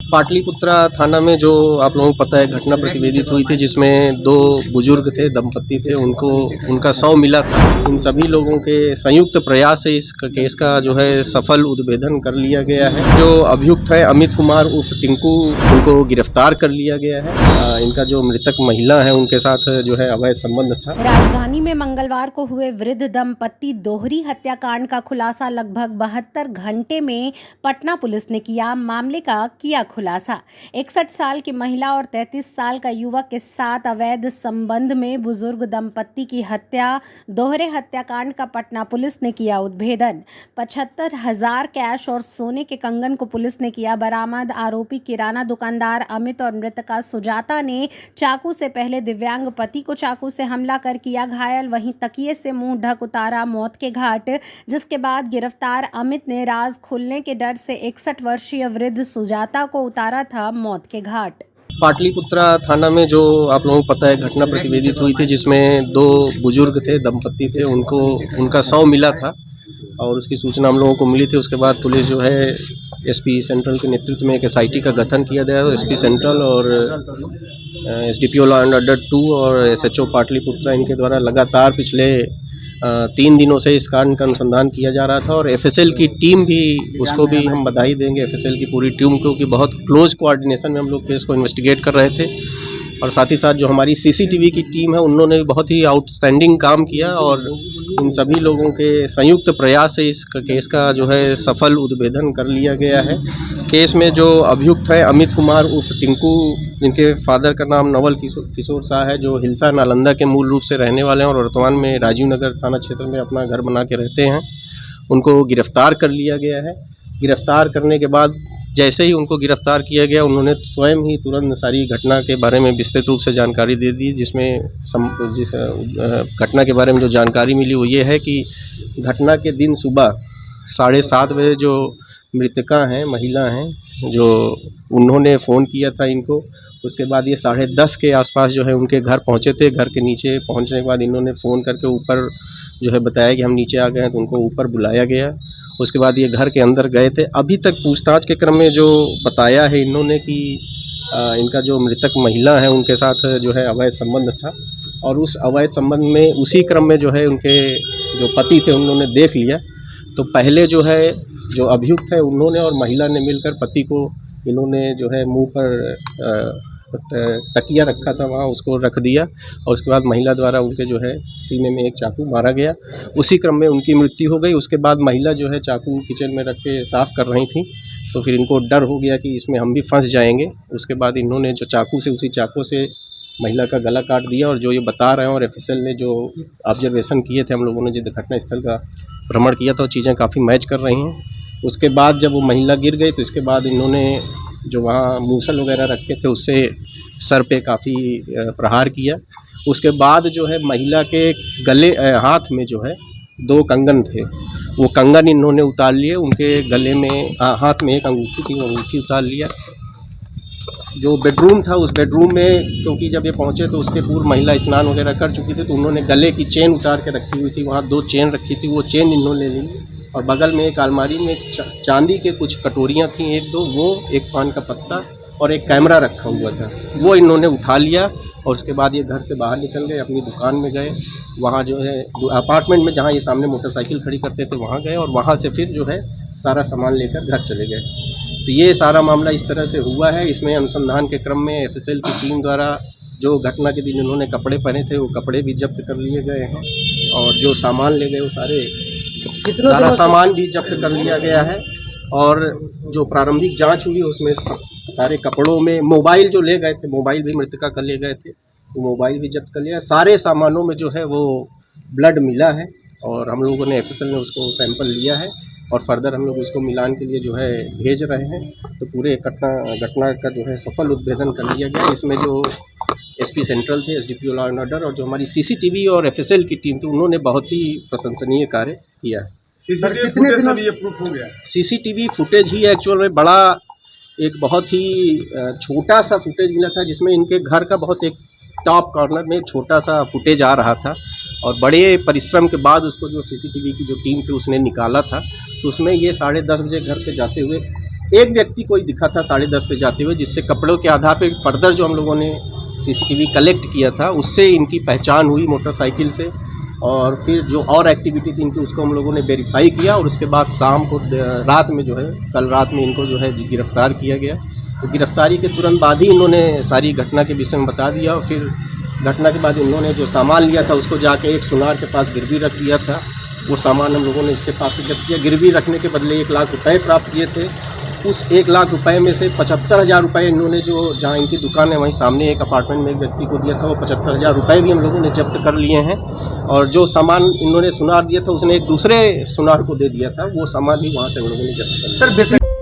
पाटलिपुत्रा थाना में जो आप लोगों को पता है घटना प्रतिवेदित हुई थी, जिसमें दो बुजुर्ग थे, दंपति थे, उनका शव मिला था। इन सभी लोगों के संयुक्त प्रयास से इस केस का जो है सफल उद्भेदन कर लिया गया है। जो अभियुक्त है अमित कुमार उर्फ टिंकू, उनको गिरफ्तार कर लिया गया है। इनका जो मृतक महिला है उनके साथ जो है अवैध संबंध था। राजधानी में मंगलवार को हुए वृद्ध दंपति दोहरी हत्याकांड का खुलासा लगभग 72 घंटे में पटना पुलिस ने किया। मामले का किया खुलासा। 61 साल की महिला और 33 साल का युवक के साथ अवैध संबंध में बुजुर्ग दंपति की हत्या, दोहरे हत्याकांड का पटना पुलिस ने किया उद्भेदन। 75,000 कैश और सोने के कंगन को पुलिस ने किया बरामद। आरोपी किराना दुकानदार अमित और मृतका सुजाता ने चाकू से पहले दिव्यांग पति को चाकू से हमला कर किया घायल, वहीं तकिए से मुंह ढक उतारा मौत के घाट। जिसके बाद गिरफ्तार अमित ने राज खुलने के डर से 61 वर्षीय वृद्ध सुजाता को उतारा था मौत के घाट। पाटलिपुत्रा थाना में जो आप लोगों को पता है घटना प्रतिवेदित हुई थी, जिसमें दो बुजुर्ग थे, दंपति थे, उनका शव मिला था और उसकी सूचना हम लोगों को मिली थी। उसके बाद पुलिस जो है एसपी सेंट्रल के नेतृत्व में एक एसआईटी का गठन किया गया है। एसपी सेंट्रल और एसडीपीओ लॉ एंड ऑर्डर 2 और एसएचओ पाटलिपुत्रा, इनके द्वारा लगातार पिछले 3 दिनों से इस कांड का अनुसंधान किया जा रहा था। और एफएसएल की टीम भी, उसको भी हम बधाई देंगे एफएसएल की पूरी टीम को कि बहुत क्लोज कोऑर्डिनेशन में हम लोग केस को इन्वेस्टिगेट कर रहे थे। और साथ ही साथ जो हमारी सीसीटीवी की टीम है, उन्होंने भी बहुत ही आउटस्टैंडिंग काम किया और इन सभी लोगों के संयुक्त प्रयास से इस केस का जो है सफल उद्भेदन कर लिया गया है। केस में जो अभियुक्त है अमित कुमार उर्फ टिंकू, जिनके फादर का नाम नवल किशोर शाह है, जो हिलसा नालंदा के मूल रूप से रहने वाले हैं और वर्तमान में राजीव नगर थाना क्षेत्र में अपना घर बना के रहते हैं, उनको गिरफ्तार कर लिया गया है। गिरफ्तार करने के बाद जैसे ही उनको गिरफ्तार किया गया, उन्होंने स्वयं ही तुरंत सारी घटना के बारे में विस्तृत रूप से जानकारी दे दी। जिसमें जिस घटना के बारे में जो जानकारी मिली वो ये है कि घटना के दिन सुबह 7:30 बजे जो मृतका हैं, महिला हैं, जो उन्होंने फ़ोन किया था इनको। उसके बाद ये 10:30 के आसपास जो है उनके घर पहुँचे थे। घर के नीचे पहुँचने के बाद इन्होंने फ़ोन करके ऊपर जो है बताया कि हम नीचे आ गए हैं, तो उनको ऊपर बुलाया गया। उसके बाद ये घर के अंदर गए थे। अभी तक पूछताछ के क्रम में जो बताया है इन्होंने कि इनका जो मृतक महिला है उनके साथ जो है अवैध संबंध था और उस अवैध संबंध में उसी क्रम में जो है उनके जो पति थे उन्होंने देख लिया। तो पहले जो है जो अभियुक्त है उन्होंने और महिला ने मिलकर पति को, इन्होंने जो है मुंह पर तकिया रखा था, वहाँ उसको रख दिया और उसके बाद महिला द्वारा उनके जो है सीने में एक चाकू मारा गया। उसी क्रम में उनकी मृत्यु हो गई। उसके बाद महिला जो है चाकू किचन में रख के साफ़ कर रही थी, तो फिर इनको डर हो गया कि इसमें हम भी फंस जाएंगे। उसके बाद इन्होंने जो चाकू से, उसी चाकू से महिला का गला काट दिया। और जो ये बता रहे हैं और एफएसएल ने जो ऑब्जर्वेशन किए थे, हम लोगों ने जो घटना स्थल का भ्रमण किया था, चीज़ें काफ़ी मैच कर रही हैं। उसके बाद जब वो महिला गिर गई तो इसके बाद इन्होंने जो वहाँ मूसल वगैरह रखे थे उससे सर पे काफ़ी प्रहार किया। उसके बाद जो है महिला के गले, हाथ में जो है 2 कंगन थे, वो कंगन इन्होंने उतार लिए। उनके गले में, हाथ में एक अंगूठी थी, वो अंगूठी उतार लिया। जो बेडरूम था, उस बेडरूम में क्योंकि जब ये पहुँचे तो उसके पूर्व महिला स्नान वगैरह कर चुकी थी, तो उन्होंने गले की चेन उतार के रखी हुई थी। वहाँ 2 चेन रखी थी, वो चेन इन्होंने ले ली। और बगल में एक अलमारी में चांदी के कुछ कटोरियाँ थी, 1-2, वो एक पान का पत्ता और एक कैमरा रखा हुआ था, वो इन्होंने उठा लिया। और उसके बाद ये घर से बाहर निकल गए, अपनी दुकान में गए। वहाँ जो है अपार्टमेंट में जहाँ ये सामने मोटरसाइकिल खड़ी करते थे वहाँ गए और वहाँ से फिर जो है सारा सामान लेकर घर चले गए। तो ये सारा मामला इस तरह से हुआ है। इसमें अनुसंधान के क्रम में एफएसएल की टीम द्वारा जो घटना के दिन इन्होंने कपड़े पहने थे, वो कपड़े भी जब्त कर लिए गए हैं और जो सामान ले गए वो सारा सामान भी जब्त कर लिया गया है। और जो प्रारंभिक जांच हुई उसमें सारे कपड़ों में मोबाइल जो ले गए थे, मोबाइल भी मृतका का ले गए थे, वो मोबाइल भी जब्त कर लिया। सारे सामानों में जो है वो ब्लड मिला है और हम लोगों ने एफएसएल ने उसको सैंपल लिया है और फर्दर हम लोग उसको मिलान के लिए जो है भेज रहे हैं। तो पूरे घटना का जो है सफल उद्भेदन कर लिया गया। इसमें जो एसपी सेंट्रल थे, एसडीपीओ लॉ एंड ऑर्डर, और जो हमारी सीसीटीवी और एफएसएल की टीम थी, उन्होंने बहुत ही प्रशंसनीय कार्य किया है। सीसीटीवी फुटेज से ये प्रूफ हो गया? सीसीटीवी फुटेज ही एक्चुअल में बड़ा, एक बहुत ही छोटा सा फुटेज मिला था, जिसमें इनके घर का बहुत एक टॉप कॉर्नर में छोटा सा फुटेज आ रहा था और बड़े परिश्रम के बाद उसको जो सीसीटीवी की जो टीम थी उसने निकाला था। तो उसमें ये 10:30 बजे घर पे जाते हुए एक व्यक्ति कोई दिखा था 10:30 पे जाते हुए, जिससे कपड़ों के आधार पे फर्दर जो हम लोगों ने सीसीटीवी कलेक्ट किया था उससे इनकी पहचान हुई मोटरसाइकिल से, और फिर जो और एक्टिविटी थी इनकी उसको हम लोगों ने वेरीफाई किया, और उसके बाद शाम को रात में जो है कल रात में इनको जो है गिरफ्तार किया गया। तो गिरफ्तारी के तुरंत बाद ही इन्होंने सारी घटना के विषय में बता दिया, और फिर घटना के बाद इन्होंने जो सामान लिया था उसको जाके एक सुनार के पास गिरवी रख दिया था। वो सामान हम लोगों ने इसके पास से जब्त किया। गिरवी रखने के बदले 1 लाख रुपए प्राप्त किए थे। उस 1 लाख रुपए में से 75,000 रुपये इन्होंने जो जहाँ इनकी दुकान है वहीं सामने एक अपार्टमेंट में एक व्यक्ति को दिया था, वो 75,000 रुपये भी हम लोगों ने जब्त कर लिए हैं। और जो सामान इन्होंने सुनार दिया था उसने एक दूसरे सुनार को दे दिया था, वो सामान भी वहाँ से हम लोगों ने जब्त कर लिया। Sir basic